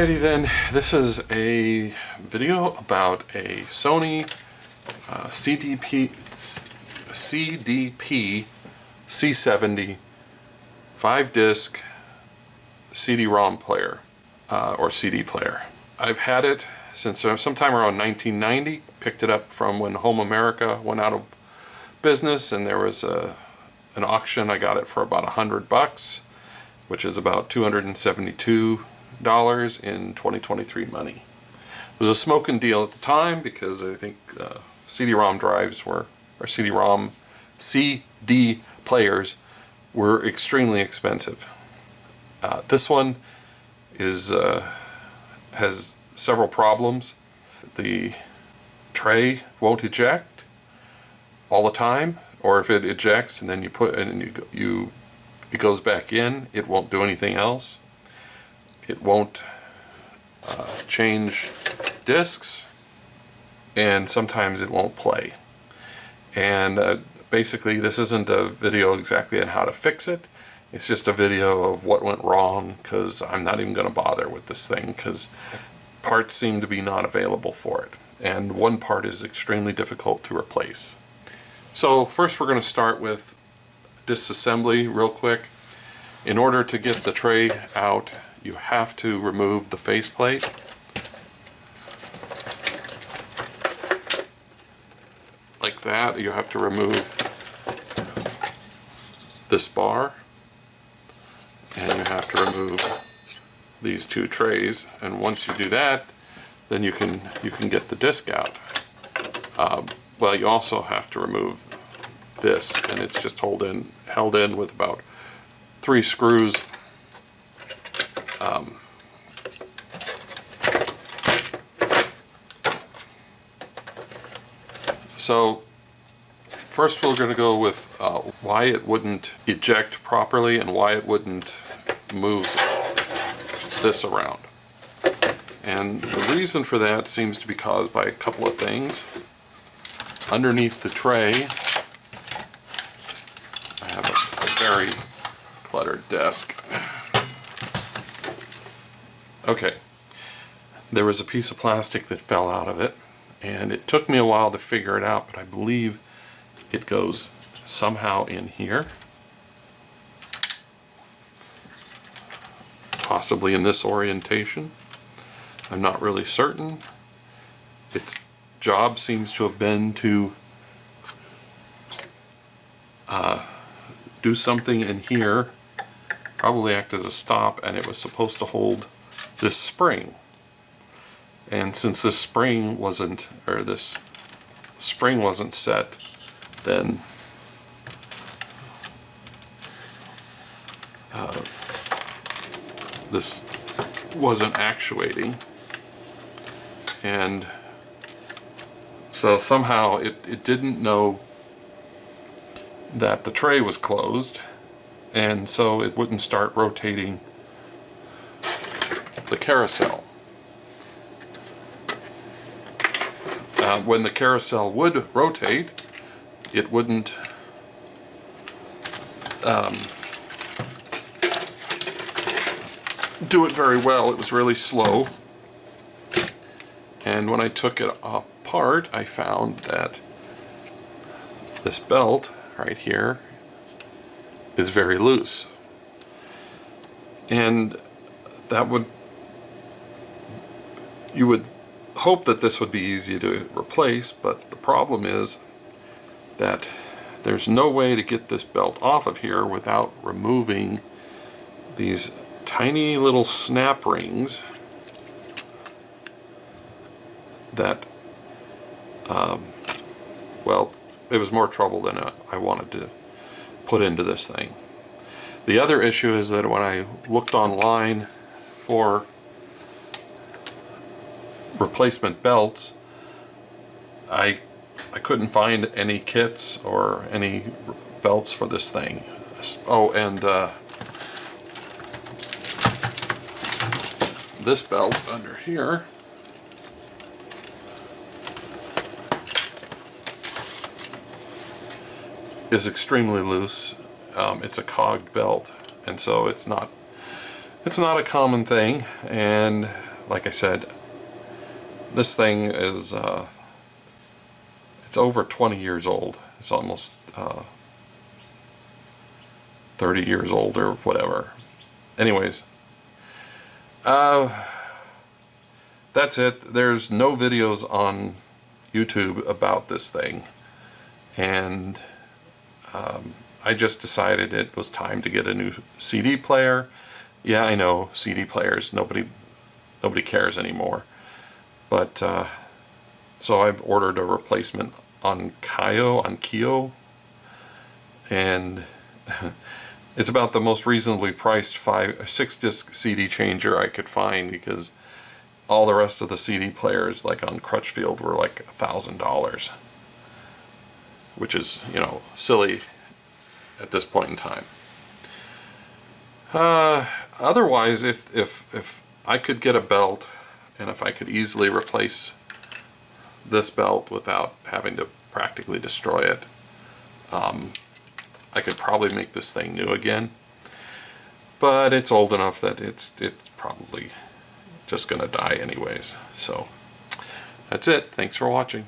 Alrighty then, this is a video about a Sony CDP-C70 5-disc CD-ROM player, or CD player. I've had it since sometime around 1990, picked it up from when Home America went out of business, and there was an auction. I got it for about $100, which is about $272 in 2023 money. It was a smoking deal at the time because I think CD-ROM drives were, or CD-ROM CD players were extremely expensive. This one is has several problems. The tray won't eject all the time, or if it ejects and then you put and it goes back in, it won't do anything else. It won't change discs, and sometimes it won't play. And basically this isn't a video exactly on how to fix it. It's just a video of what went wrong, because I'm not even going to bother with this thing because parts seem to be not available for it, and one part is extremely difficult to replace. So first we're going to start with disassembly real quick. In order to get the tray out, you have to remove the faceplate. Like that. You have to remove this bar, and you have to remove these two trays, and once you do that, then you can get the disc out. Well, you also have to remove this, and it's just held in with about 3 screws. So first we're going to go with why it wouldn't eject properly and why it wouldn't move this around. And the reason for that seems to be caused by a couple of things. Underneath the tray, I have a very cluttered desk. Okay, there was a piece of plastic that fell out of it, and it took me a while to figure it out, but I believe it goes somehow in here, possibly in this orientation. I'm not really certain. Its job seems to have been to do something in here, probably act as a stop, and it was supposed to hold this spring. And since this spring wasn't set, then this wasn't actuating, and so somehow it didn't know that the tray was closed, and so it wouldn't start rotating the carousel. When the carousel would rotate, it wouldn't do it very well. It was really slow. And when I took it apart, I found that this belt right here is very loose. And you would hope that this would be easy to replace, but the problem is that there's no way to get this belt off of here without removing these tiny little snap rings that well, it was more trouble than I wanted to put into this thing. The other issue is that when I looked online for replacement belts, I couldn't find any kits or any belts for this thing. Oh, and this belt under here is extremely loose. It's a cogged belt, and so it's not a common thing, and like I said, this thing is it's over 20 years old. It's almost 30 years old or whatever. Anyways, that's it. There's no videos on YouTube about this thing, and I just decided it was time to get a new CD player. Yeah, I know, CD players, nobody cares anymore. But so I've ordered a replacement on Kio, and it's about the most reasonably priced 6-disc CD changer I could find, because all the rest of the CD players, like on Crutchfield, were like $1,000, which is, you know, silly at this point in time. Otherwise, if I could get a belt, and if I could easily replace this belt without having to practically destroy it, I could probably make this thing new again. But it's old enough that it's probably just gonna die anyways. So that's it. Thanks for watching.